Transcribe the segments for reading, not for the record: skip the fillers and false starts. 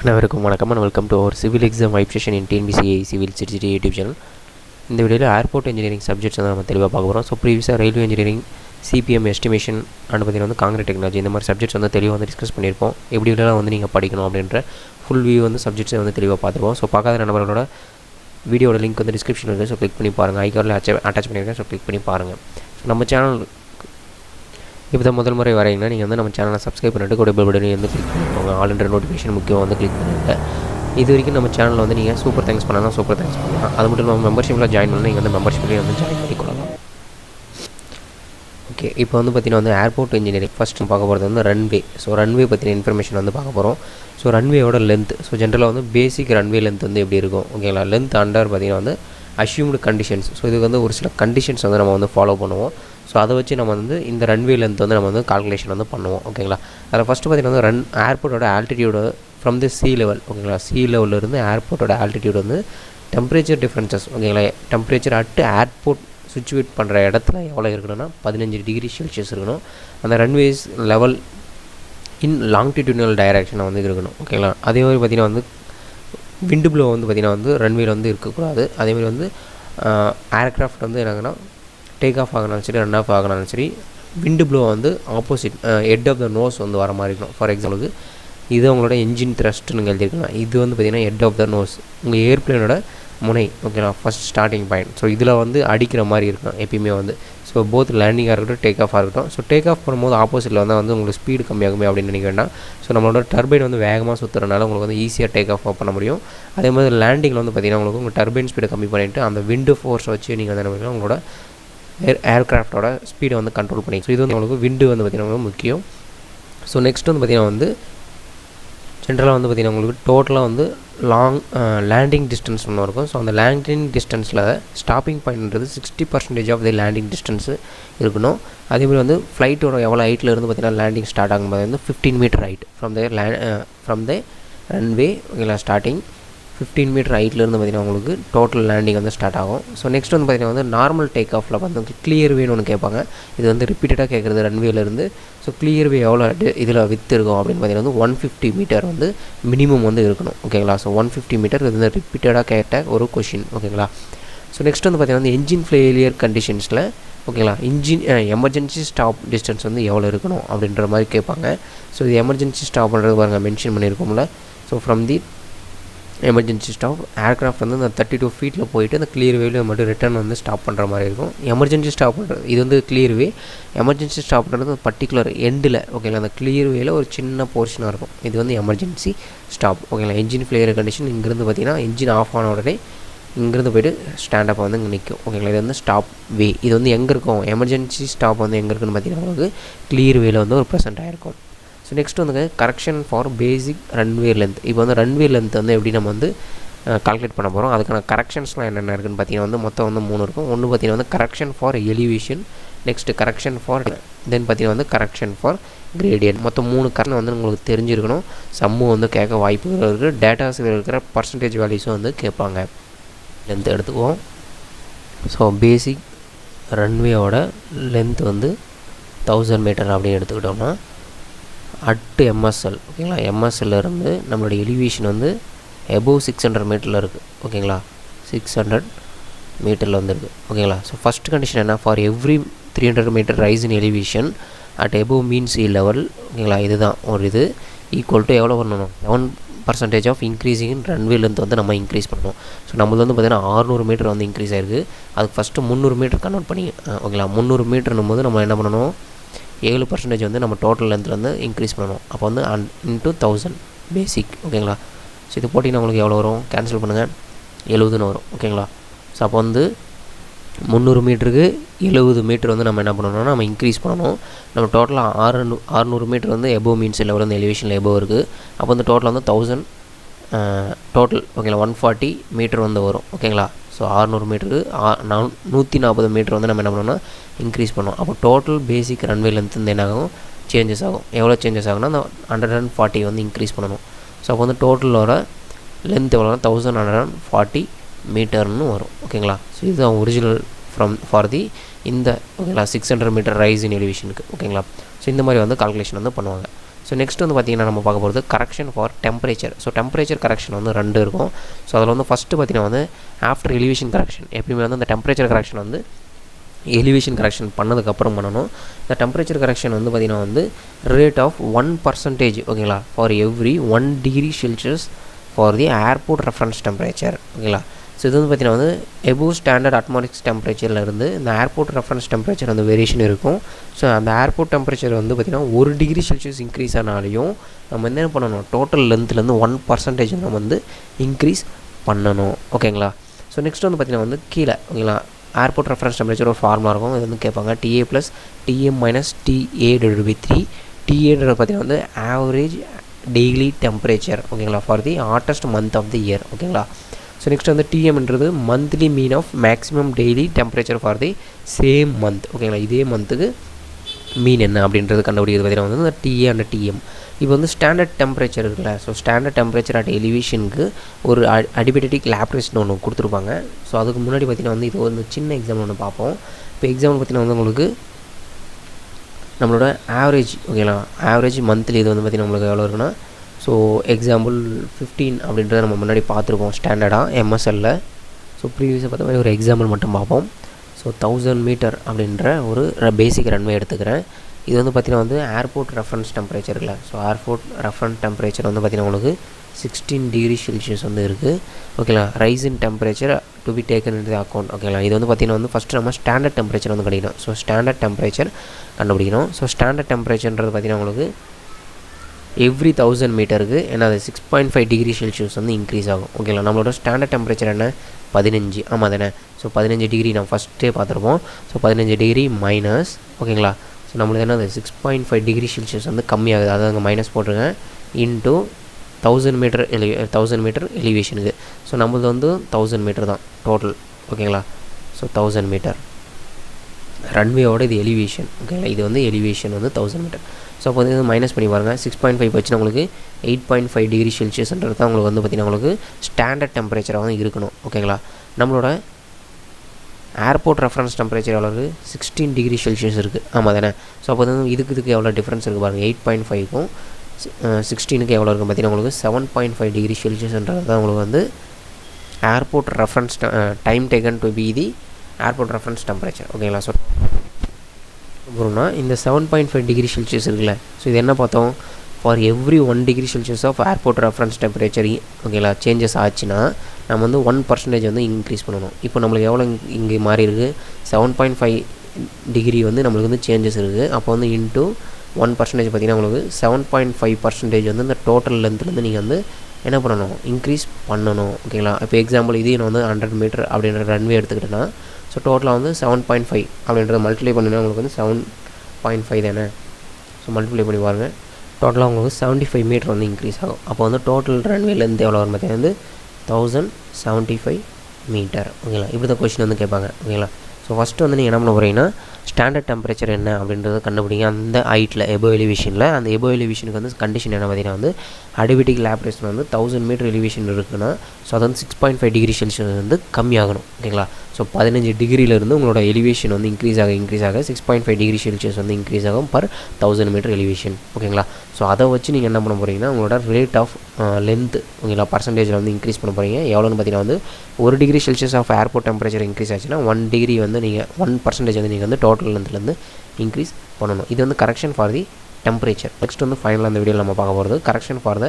அனைவருக்கும் வணக்கம் and welcome to our civil exam vibe session in TNPSC AE civil CTCT YouTube channel. இந்த வீடியோவில் airport engineering subjects வந்து நம்ம தெளிவாக பார்க்க போகிறோம். ஸோ ப்ரீவியஸாக railway engineering, CPM estimation and பார்த்தீங்கன்னா வந்து காங்கிரீட் டெக்னாலஜி இந்த மாதிரி சப்ஜெக்ட்ஸ் வந்து தெளிவாக வந்து டிஸ்கஸ் பண்ணியிருப்போம். எப்படி இதெல்லாம் வந்து நீங்கள் படிக்கணும் அப்படின்ற ஃபுல் வியூ வந்து சப்ஜெக்ட்ஸை வந்து தெளிவாக பார்த்துருவோம். ஸோ பார்க்காத நண்பர்களோட வீடியோட லிங்க் வந்து டிஸ்கிரிப்ஷனில் இருக்குது. ஸோ கிளிக் பண்ணி பாருங்கள். ஐகார்டில் அட்டாச் பண்ணியிருக்கேன். ஸோ கிளிக் பண்ணி பாருங்கள். ஸோ நம்ம சேனல் இப்போ தான் முதல் முறை வரைங்கன்னா நீங்கள் வந்து நம்ம சேனலை சப்ஸ்கிரைப் பண்ணிட்டு கூட பெல் பட்டனை வந்து கிளிக் பண்ணிக்கோங்க. ஆல் என்ற நோட்டிஃபிகேஷன் முக்கியம் வந்து கிளிக் பண்ணிவிட்டு இது வரைக்கும் நம்ம சேனலில் வந்து நீங்கள் சூப்பர் தேங்க்ஸ் பண்ணலாம், சூப்பர் தேங்க்ஸ் பண்ணலாம். அது மட்டும் இல்லாமல் மெம்பர்ஷிப்பில் ஜாயின் பண்ணலாம். நீங்கள் வந்து மெம்பர்ஷிப்லேயே வந்து ஜாயின் பண்ணிக்கொள்ளலாம். ஓகே, இப்போ வந்து பார்த்திங்கன்னா வந்து ஏர்போர்ட் இன்ஜினியரிங் ஃபஸ்ட்டு பார்க்க போகிறது வந்து ரன்வே. ஸோ ரன்வே பற்றின இன்ஃபர்மேஷன் வந்து பார்க்க போகிறோம். ஸோ ரன்வேயோட லென்த், ஸோ ஜென்ரலாக வந்து பேசிக் ரன்வே லென்த் வந்து எப்படி இருக்கும் ஓகேங்களா. லென்த் அண்டர் பார்த்திங்கன்னா வந்து அஷ்யூம்டு கண்டிஷன்ஸ். ஸோ இதுக்கு வந்து ஒரு சில கண்டிஷன்ஸ் வந்து நம்ம வந்து ஃபாலோ பண்ணுவோம். ஸோ அதை வச்சு நம்ம வந்து இந்த ரன்வே லென்த் வந்து நம்ம வந்து கால்குலேஷன் வந்து பண்ணுவோம் ஓகேங்களா. அதில் ஃபஸ்ட்டு பார்த்திங்கன்னா வந்து ஏர்போர்ட்டோட altitude from the sea level ஓகேங்களா. சி லெவலிருந்து ஏர்போர்ட்டோட ஆல்டிடியூட் வந்து டெம்பரேச்சர் டிஃப்ரென்சஸ் ஓகேங்களா. டெம்பரேச்சர் அட் ஏர்போர்ட் சிச்சுவேட் பண்ணுற இடத்துல எவ்வளோ இருக்கணும்னா 15 டிகிரி செல்சியஸ் இருக்கணும். அந்த ரன்வேஸ் லெவல் இன் லாங்கிடியூடினல் டைரக்ஷனை வந்து இருக்கணும் ஓகேங்களா. அதே மாதிரி பார்த்திங்கன்னா வந்து விண்டு ப்ளோ வந்து பார்த்திங்கன்னா வந்து ரன்வேல வந்து இருக்கக்கூடாது. அதேமாதிரி வந்து ஏர்க்ராஃப்ட் வந்து என்னங்கன்னா டேக் ஆஃப் ஆகினாலும் சரி, ரன் ஆஃப் ஆகினாலும் சரி, விண்டு ப்ளோ வந்து opposite head of the nose வந்து வர மாதிரி இருக்கணும். ஃபார் எக்ஸாம்பிளுக்கு இது உங்களோட என்ஜின் த்ரஸ்ட்னு எழுதியிருக்கலாம். இது வந்து பார்த்திங்கன்னா ஹெட் ஆஃப் த நோஸ் உங்கள் ஏர்ப்ளேனோட முனை ஓகேங்களா, ஃபஸ்ட் ஸ்டார்டிங் பாயிண்ட். ஸோ இதில் வந்து அடிக்கிற மாதிரி இருக்கும் எப்பயுமே வந்து. ஸோ போத் லேண்டிங்காக இருக்கட்டும், டேக் ஆஃபாக இருக்கட்டும். ஸோ டேக் ஆஃப் பண்ணும்போது ஆப்போசிட்டில் வந்து உங்களுக்கு ஸ்பீடு கம்மியாகுமே அப்படின்னு நினைக்க வேண்டாம். ஸோ நம்மளோட டர்பைன் வந்து வேகமாக சுற்றுறதுனால உங்களுக்கு வந்து ஈஸியாக டேக் ஆஃப் பண்ண முடியும். அதே மாதிரி லேண்டிங்கில் வந்து பார்த்திங்கன்னா உங்களுக்கு உங்கள் டர்பைன் ஸ்பீடை கம்மி பண்ணிவிட்டு அந்த விண்டு ஃபோர்ஸை வச்சு நீங்கள் வந்து என்ன பண்ணுவீங்கன்னா உங்களோட ஏர்க்ராஃப்டோட ஸ்பீடை வந்து கண்ட்ரோல் பண்ணி. ஸோ இது வந்து உங்களுக்கு விண்டு வந்து பார்த்திங்கன்னா முக்கியம். ஸோ நெக்ஸ்ட் வந்து பார்த்திங்கன்னா வந்து ஜென்ரலாக வந்து பார்த்திங்கன்னா உங்களுக்கு டோட்டலாக வந்து லேண்டிங் டிஸ்டன்ஸ் ஒன்று இருக்கும். ஸோ அந்த லேண்டிங் டிஸ்டன்ஸில் ஸ்டாப்பிங் பாயிண்ட்ன்றது 60% ஆஃப் தி லேண்டிங் டிஸ்டன்ஸு இருக்கணும். அதேமாதிரி வந்து ஃப்ளைட்டோட எவ்வளோ ஹைட்டில் இருந்து பார்த்திங்கன்னா லேண்டிங் ஸ்டார்ட் ஆகும்போது வந்து 15 metre height from the runway ஓகேங்களா. ஸ்டார்டிங் 15 மீட்டர் ஹைட்லேருந்து பார்த்திங்கன்னா உங்களுக்கு டோட்டல் லேண்டிங் வந்து ஸ்டார்ட் ஆகும். ஸோ நெக்ஸ்ட் வந்து பார்த்திங்கன்னா வந்து நார்மல் டேக் ஆஃபில் வந்து கிளியர் வேன்னு ஒன்று கேட்பாங்க. இது வந்து ரிப்பீட்டடாக கேட்குறது ரன்வேலேருந்து. ஸோ கிளியர் வே எவ்வளோ இதில் வித் இருக்கும் அப்படின்னு பார்த்திங்கன்னா வந்து 150 மீட்டர் வந்து மினிமம் வந்து இருக்கணும் ஓகேங்களா. ஸோ 150 மீட்டர் இது வந்து ரிப்பீட்டடாக கேட்ட ஒரு கொஷின் ஓகேங்களா. ஸோ நெக்ஸ்ட் வந்து பார்த்திங்கன்னா வந்து என்ஜின் ஃபெயிலியர் கண்டிஷன்ஸில் ஓகேங்களா இன்ஜின் எமர்ஜென்சி ஸ்டாப் டிஸ்டன்ஸ் வந்து எவ்வளோ இருக்கணும் அப்படின்ற மாதிரி கேட்பாங்க. ஸோ இது எமர்ஜென்சி ஸ்டாப் பண்ணுறது பாருங்கள் மென்ஷன் பண்ணியிருக்கோம்ல. So from the emergency stop aircraft வந்து அந்த 32 ஃபீட்டில் போயிட்டு அந்த கிளியர் வேவில் மட்டும் ரிட்டர்ன் வந்து ஸ்டாப் பண்ணுற மாதிரி இருக்கும். எமர்ஜென்சி ஸ்டாப் பண்ணுறது இது வந்து கிளியர் வே. எமர்ஜென்சி ஸ்டாப் பண்ணுறது பர்டிகுலர் எண்டில் ஓகேங்களா. அந்த கிளியர் வேயில் ஒரு சின்ன போர்ஷனாக இருக்கும். இது வந்து எமர்ஜென்சி ஸ்டாப் ஓகேங்களா. என்ஜின் ஃபெயிலியர் கண்டிஷன் இங்கேருந்து பார்த்திங்கன்னா என்ஜின் ஆஃப் ஆன உடனே இங்கேருந்து போய்ட்டு ஸ்டாண்டப் வந்து இங்கே நிற்கும் ஓகேங்களா. இது வந்து ஸ்டாப் வே. இது வந்து எங்கே இருக்கும், எமர்ஜென்சி ஸ்டாப் வந்து எங்கே இருக்குன்னு பார்த்திங்கன்னா உங்களுக்கு கிளியர் வேயில் வந்து ஒரு ப்ரெசென்ட் ஆகிருக்கும். ஸோ நெக்ஸ்ட் வந்து correction for basic runway length. இப்போ வந்து ரன்வே லென்த் வந்து எப்படி நம்ம வந்து கால்குலேட் பண்ண போகிறோம். அதுக்கான கரெக்ஷன்ஸ்லாம் என்னென்ன இருக்குன்னு பார்த்தீங்கன்னா வந்து மொத்தம் வந்து 3 இருக்கும். ஒன்று பார்த்தீங்கன்னா வந்து correction for elevation, next correction for then பார்த்தீங்கன்னா வந்து கரெக்ஷன் ஃபார் கிரேடியன்ட். மொத்தம் 3 கரெக்ஷன் வந்து உங்களுக்கு தெரிஞ்சிருக்கணும். சம்மு வந்து கேட்க வாய்ப்பு இருக்குது. டேட்டாஸில் இருக்கிற பர்சன்டேஜ் வேல்யூஸும் வந்து கேட்பாங்க. லென்த் எடுத்துக்குவோம். ஸோ பேசிக் ரன்வேயோட லென்த் வந்து 1000 மீட்டர் அப்படின்னு எடுத்துக்கிட்டோம்னா அட்டு MSL ஓகேங்களா. MSLலேருந்து நம்மளுடைய எலிவேஷன் வந்து எபோவ் 600 மீட்டரில் இருக்குது ஓகேங்களா. 600 மீட்டரில் வந்து இருக்குது ஓகேங்களா. ஸோ ஃபஸ்ட் கண்டிஷன் என்ன, for every 300 metre rise in elevation at above mean sea level ஓகேங்களா. இதுதான் ஒரு இது ஈக்குவல் டு எவ்வளோ பண்ணணும், 1% ஆஃப் இன்க்ரீஸிங் இன் ரன்வேலேருந்து வந்து நம்ம இன்க்ரீஸ் பண்ணணும். ஸோ நம்மளது வந்து பார்த்திங்கன்னா 600 மீட்டர் வந்து இன்க்ரீஸ் ஆகிருக்கு. அதுக்கு ஃபஸ்ட்டு 300 மீட்டர் கன்வெர்ட் பண்ணி ஓகேங்களா. 300 மீட்டர்னும் போது நம்ம என்ன பண்ணணும், 7% வந்து நம்ம டோட்டல் லென்த்தில் வந்து இன்க்ரீஸ் பண்ணணும். அப்போ வந்து இன்ட்டு 1000 பேசிக் ஓகேங்களா. ஸோ இது போட்டிங்கன்னா உங்களுக்கு எவ்வளோ வரும், கேன்சல் பண்ணுங்கள், 70ன்னு வரும் ஓகேங்களா. ஸோ அப்போ வந்து 300 மீட்டருக்கு 70 மீட்டர் வந்து நம்ம என்ன பண்ணணும்னா நம்ம இன்க்ரீஸ் பண்ணணும். நம்ம டோட்டலாக 600 மீட்டர் வந்து எபோவ் மீன்ஸ் லெவல் வந்து எலிவேஷனில் எபோவ் இருக்குது. அப்போ வந்து டோட்டல் வந்து 1000 டோட்டல் ஓகேங்களா 140 மீட்டர் வந்து வரும் ஓகேங்களா. ஸோ 600 மீட்டருக்கு 140 மீட்டர் வந்து நம்ம என்ன பண்ணோம்னா இன்க்ரீஸ் பண்ணோம். அப்போ டோட்டல் பேசிக் ரன்வே லென்த் வந்து என்ன ஆகும், சேஞ்சஸ் ஆகும். எவ்வளோ சேஞ்சஸ் ஆகும்னா அந்த 140 வந்து இன்க்ரீஸ் பண்ணணும். ஸோ அப்போ வந்து டோட்டலோட லென்த் எவ்வளோனா 1140 மீட்டர்னு வரும் ஓகேங்களா. ஸோ இதுதான் ஒரிஜினல் ஃபார் தி இந்த ஓகேங்களா 600 மீட்டர் ரைஸ் இன் எலிவேஷனுக்கு ஓகேங்களா. ஸோ இந்த மாதிரி வந்து கால்குலேஷன் வந்து பண்ணுவாங்க. ஸோ நெக்ஸ்ட் வந்து பார்த்திங்கன்னா நம்ம பார்க்க போகிறது correction for temperature. So temperature correction வந்து 2 இருக்கும். ஸோ அதில் வந்து ஃபஸ்ட்டு பார்த்திங்கன்னா வந்து ஆஃப்டர் எலிவேஷன் கரெக்ஷன் எப்பயுமே வந்து அந்த டெம்பரேச்சர் கரெக்ஷன் வந்து எலிவேஷன் கரெக்ஷன் பண்ணதுக்கப்புறம் பண்ணணும். இந்த டெம்பரேச்சர் கரெக்ஷன் வந்து பார்த்திங்கன்னா வந்து ரேட் ஆஃப் 1% ஓகேங்களா for every 1 degree Celsius for the airport reference temperature ஓகேங்களா. ஸோ இது வந்து பார்த்திங்கன்னா வந்து எபோவ் ஸ்டாண்டர்ட் அட்மாஸ்பியரிக் டெம்பரேச்சர்லேருந்து இந்த ஏர்போர்ட் ரெஃபரன்ஸ் டெம்பரேச்சர் வந்து வேரியேஷன் இருக்கும். ஸோ அந்த ஏர்போர்ட் டெம்பரேச்சர் வந்து பார்த்திங்கன்னா 1 degree Celsius இன்க்ரீஸ் ஆனாலையும் நம்ம என்ன பண்ணணும், டோட்டல் லென்த்லேருந்து 1% நம்ம வந்து இன்க்ரீஸ் பண்ணணும் ஓகேங்களா. ஸோ நெக்ஸ்ட் வந்து பார்த்திங்கன்னா வந்து கீழே ஓகேங்களா ஏர்போர்ட் ரெஃபரன்ஸ் டெம்பரேச்சர் ஒரு ஃபார்முலா இருக்கும். இது வந்து கேட்பாங்க TA + TM - TA/3. TA பார்த்திங்கன்னா வந்து ஆவரேஜ் டெய்லி டெம்பரேச்சர் ஓகேங்களா for the hottest month of the year ஓகேங்களா. ஸோ நெக்ஸ்ட் வந்து டிஎம்ன்றது monthly mean of maximum daily temperature for the same month ஓகேங்களா. இதே மந்த்துக்கு மீன் என்ன அப்படின்றது கண்டுபிடிக்கிறது பார்த்திங்கன்னா வந்து இந்த TA அண்ட் டிஎம். இப்போ வந்து ஸ்டாண்டர்ட் டெம்பரேச்சர் இருக்குல்ல, ஸோ ஸ்டாண்டர்ட் டெம்பரேச்சர் அட் எலிவேஷனுக்கு ஒரு அடிபேட்டிக் லேப்ரேஷன் ஒன்று கொடுத்துருப்பாங்க. ஸோ அதுக்கு முன்னாடி பார்த்திங்கன்னா வந்து இது ஒரு சின்ன எக்ஸாம்பிள் ஒன்று பார்ப்போம். இப்போ எக்ஸாம்பிள் பார்த்திங்கன்னா வந்து உங்களுக்கு நம்மளோட ஆவரேஜ் ஓகேங்களா, ஆவரேஜ் மந்த்லி இது வந்து பார்த்திங்கன்னா உங்களுக்கு எவ்வளோ இருக்குன்னா, ஸோ எக்ஸாம்பிள் 15 அப்படின்றத நம்ம முன்னாடி பார்த்துருக்கோம் ஸ்டாண்டர்டாக எம்எஸ்எல்லில். ஸோ ப்ரீவியஸாக பார்த்த மாதிரி ஒரு எக்ஸாம்பிள் மட்டும் பார்ப்போம். ஸோ 1000 மீட்டர் அப்படின்ற ஒரு பேசிக் ரன்வே எடுத்துக்கிறேன். இது வந்து பார்த்திங்கன்னா வந்து ஏர்போர்ட் ரெஃபரன்ஸ் டெம்பரேச்சர் இல்லை. ஸோ ஏர்போர்ட் ரெஃபரன்ஸ் டெம்பரேச்சர் வந்து பார்த்திங்கன்னா உங்களுக்கு 16 degree Celsius வந்து இருக்குது ஓகேங்களா. Rice in temperature to be taken in the account ஓகேங்களா. இது வந்து பார்த்திங்கன்னா வந்து ஃபஸ்ட்டு நம்ம ஸ்டாண்டர்ட் டெம்பரேச்சர் வந்து கிடைக்கணும். ஸோ ஸ்டாண்டர்ட் டெம்பரேச்சர் கண்டுபிடிக்கணும். ஸோ ஸ்டாண்டர்ட் டெம்பரேச்சர்ன்றது பார்த்திங்கன்னா உங்களுக்கு எவ்ரி 1000 மீட்டருக்கு ஏன்னா அது 6.5 degree Celsius வந்து இன்க்ரீஸ் ஆகும் ஓகேங்களா. நம்மளோட ஸ்டாண்டர்ட் டெம்பரேச்சர் என்ன 15 ஆமாம் தானே. ஸோ 15 டிகிரி நம்ம ஃபஸ்ட்டே பார்த்துருப்போம். ஸோ 15 டிகிரி மைனஸ் ஓகேங்களா. ஸோ நம்மளுக்கு என்ன அது 6.5 degree Celsius வந்து கம்மியாகுது, அதாவது அங்கே மைனஸ் போட்டிருக்கேன் இன்ட்டு 1000 மீட்டர் எலிவேஷனுக்கு. ஸோ நம்மளது வந்து 1000 மீட்டர் தான் டோட்டல் ஓகேங்களா. ஸோ 1000 மீட்டர் ரன்வேயோட இது எலிவேஷன் ஓகேங்களா. இது வந்து எலிவேஷன் வந்து 1000 மீட்டர். ஸோ அப்போ வந்து மைனஸ் பண்ணி பாருங்கள் 6.5 வச்சுன்னா உங்களுக்கு 8.5 degree Celsiusன்றது தான் உங்களுக்கு வந்து பார்த்திங்கன்னா உங்களுக்கு ஸ்டாண்டர்ட் டெம்பரேச்சராக வந்து இருக்கணும் ஓகேங்களா. நம்மளோட ஏர்போர்ட் ரெஃபரன்ஸ் டெம்பரேச்சர் எவ்வளோ இருக்குது 16 degree Celsius இருக்குது ஆமாம் தானே. ஸோ அப்போ வந்து இதுக்கு எவ்வளோ டிஃப்ரென்ஸ் இருக்குது பாருங்கள். 8.5க்கும் 16க்கு எவ்வளோ இருக்குது பார்த்திங்கன்னா உங்களுக்கு 7.5 degree Celsiusன்றது தான் உங்களுக்கு வந்து airport reference time taken to be the airport reference temperature ஓகேங்களா. ஸோ அப்புறம்னா இந்த 7.5 degree Celsius இருக்குல்ல, ஸோ இது என்ன பார்த்தோம், for every 1 degree Celsius of airport reference temperature ஓகேங்களா சேஞ்சஸ் ஆச்சுன்னா நம்ம வந்து 1% வந்து இன்க்ரீஸ் பண்ணணும். இப்போ நம்மளுக்கு எவ்வளோ இங்கே மாறி இருக்குது 7.5 degree வந்து நம்மளுக்கு வந்து சேஞ்சஸ் இருக்குது. அப்போ வந்து இன்ட்டு 1% பார்த்திங்கன்னா உங்களுக்கு 7.5% வந்து இந்த டோட்டல் லென்த்லேருந்து நீங்கள் வந்து என்ன பண்ணணும், இன்க்ரீஸ் பண்ணணும் ஓகேங்களா. இப்போ எக்ஸாம்பிள் இது நான் வந்து 100 மீட்டர் அப்படின்ற ரன்வே எடுத்துக்கிட்டேன்னா ஸோ டோட்டலாக வந்து 7.5 அப்படின்றத மல்டிப்ளை பண்ணினா உங்களுக்கு வந்து 7.5 தானே. ஸோ மல்டிப்ளை பண்ணி பாருங்கள், டோட்டலாக உங்களுக்கு 75 மீட்டர் வந்து இன்க்ரீஸ் ஆகும். அப்போ வந்து டோட்டல் ரன்வேலேருந்து எவ்வளோ வரும் பார்த்தீங்கன்னா வந்து 1075 மீட்டர் ஓகேங்களா. இப்படி தான் கொஸ்டின் வந்து கேட்பாங்க ஓகேங்களா. ஸோ ஃபஸ்ட்டு வந்து நீங்கள் என்ன பண்ண போகிறீங்கன்னா ஸ்டாண்டர்ட் டெம்பரேச்சர் என்ன அப்படின்றத கண்டுபிடிங்க. அந்த ஹைட்டில் எபோவ் எலிவேஷனில் அந்த எபோவ் எலிவேஷனுக்கு வந்து கண்டிஷன் என்ன பார்த்தீங்கன்னா வந்து அடிபேட்டிக் லேப்ரேஷன் வந்து 1000 மீட்டர் எலிவேஷன் இருக்குன்னா ஸோ அது வந்து 6.5 degree Celsius வந்து கம்மியாகணும் ஓகேங்களா. ஸோ 15 டிகிரியிலேருந்து உங்களோட எலிவேஷன் வந்து இன்க்ரீஸ் ஆக 6.5 degree Celsius வந்து இன்க்ரீஸ் ஆகும் பர் 1000 மீட்டர் எலிவேஷன் ஓகேங்களா. ஸோ அதை வச்சு நீங்கள் என்ன பண்ண போகிறீங்கன்னா உங்களோட ரேட் ஆஃப் லென்த் ஓகேங்களா பர்சன்டேஜில் வந்து இன்க்ரீஸ் பண்ண போகிறீங்க. எவ்வளோன்னு பார்த்தீங்கன்னா வந்து 1 degree Celsius of airport temperature increase ஆச்சுன்னா 1 degree வந்து நீங்கள் 1% வந்து நீங்கள் வந்து டோட்டல் லென்த்லேருந்து இன்க்ரீஸ் பண்ணணும். இது வந்து correction for the temperature. Next வந்து ஃபைனலாக அந்த வீடியோவில் நம்ம பார்க்க போகிறது correction for the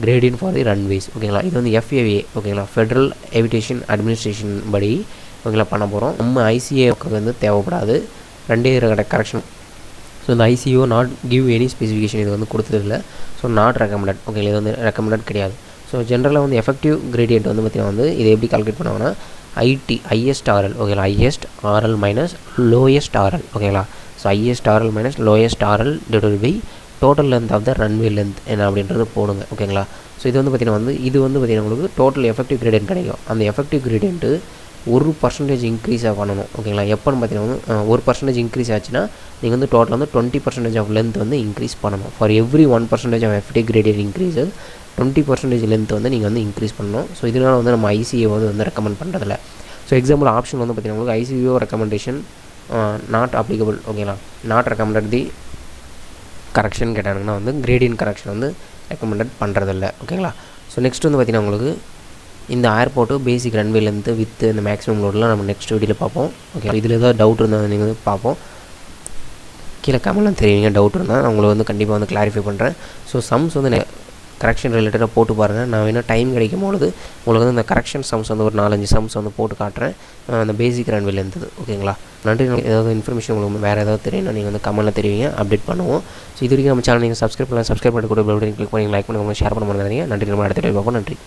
gradient for the runways ஓகேங்களா. இது வந்து FAA ஓகேங்களா, ஃபெட்ரல் ஏவியேஷன் அட்மினிஸ்ட்ரேஷன் படி ஓகேங்களா பண்ண போகிறோம். நம்ம ICAக்கு வந்து தேவைப்படாது, ரெண்டே கரெக்ஷன். ஸோ இந்த ICO not give any specification இது வந்து கொடுத்ததில்லை. ஸோ நாட் ரெக்கமெண்டட் ஓகேங்களா, இது வந்து ரெக்கமெண்டட் கிடையாது. ஸோ ஜென்ரலாக வந்து எஃபெக்டிவ் கிரேடியன்ட் வந்து பார்த்திங்கன்னா வந்து இதை எப்படி கால்குலேட் பண்ணுவாங்கன்னா highest RL ஓகேங்களா, highest RL minus lowest RL ஓகேங்களா. So highest RL minus lowest RL divided by total length of the runway length என்ன அப்படின்றது போடுங்க ஓகேங்களா. ஸோ இது வந்து பார்த்திங்கன்னா வந்து இது வந்து பார்த்திங்கன்னா உங்களுக்கு டோட்டல் எஃபெக்டிவ் கிரேடியன்ட் கிடைக்கும். அந்த எஃபெக்டிவ் கிரேடியன்ட்டு 1% இன்க்ரீஸாக பண்ணணும் ஓகேங்களா. எப்போன்னு பார்த்தீங்கன்னா வந்து 1% இன்க்ரீஸ் ஆச்சுன்னா நீங்கள் வந்து டோட்டல் வந்து 20% ஆஃப் லென்த் வந்து இன்க்ரீஸ் பண்ணணும். For every 1% of effective gradient increases 20% length வந்து நீங்கள் வந்து இன்க்ரீஸ் பண்ணணும். ஸோ இதனால் வந்து நம்ம ICA வந்து ரெக்கமெண்ட் பண்ணுறதில்ல. ஸோ எக்ஸாம்பிள் ஆப்ஷன் வந்து பார்த்திங்கன்னா உங்களுக்கு ICO ரெக்கமெண்டேஷன் நாட் அப்ளிகபிள் ஓகேங்களா, நாட் ரெக்கமெண்டட் தி கரெக்ஷன் கேட்டாங்கன்னா வந்து கிரேடியன்ட் கரெக்ஷன் வந்து ரெக்கமெண்டட் பண்ணுறதில்ல. ஓகேங்களா. ஸோ நெக்ஸ்ட் வந்து பார்த்திங்கன்னா உங்களுக்கு இந்த airport basic runway length with இந்த மேக்ஸிமம் லோடெலாம் நம்ம நெக்ஸ்ட் வீடியோவில் பார்ப்போம். ஓகே, இதில் ஏதாவது டவுட் இருந்தால் நீங்கள் வந்து பார்ப்போம். கீழே கமெண்ட்லாம் தெரிவிங்க, டவுட் இருந்தால் நான் உங்களை வந்து கண்டிப்பாக வந்து கிளாரிஃபை பண்ணுறேன். ஸோ சம்ஸ் வந்து கரெக்ஷன் ரிலேட்டடாக போட்டு பாருங்கள். நான் வேணால் டைம் கிடைக்கும் பொழுது உங்களுக்கு வந்து இந்த கரெக்ஷன் சம்ஸ் வந்து ஒரு 4-5 சம்ஸ் வந்து போட்டு காட்டுறேன், அந்த பேசிக் ரன்வேல இருந்தது. ஓகேங்களா. நன்றி. ஏதாவது இன்ஃபர்மேஷன் உங்களுக்கு வேறு ஏதாவது தெரியும்னா நீங்கள் வந்து கமெண்ட்டில் தெரிவிங்க, அப்டேட் பண்ணுவோம். ஸோ இது வரைக்கும் நம்ம சேனல் நீங்கள் சப்ஸ்கிரைப் பண்ணலாம், சப்ஸ்கிரைப் பண்ணிட்டு கூட பெல் பட்டன் கிளிக் பண்ணி லைக் பண்ணுங்கள், ஷேர் பண்ண மாதிரி. நன்றி. நம்ம அடுத்த வீடியோவில் பார்ப்போம். நன்றி.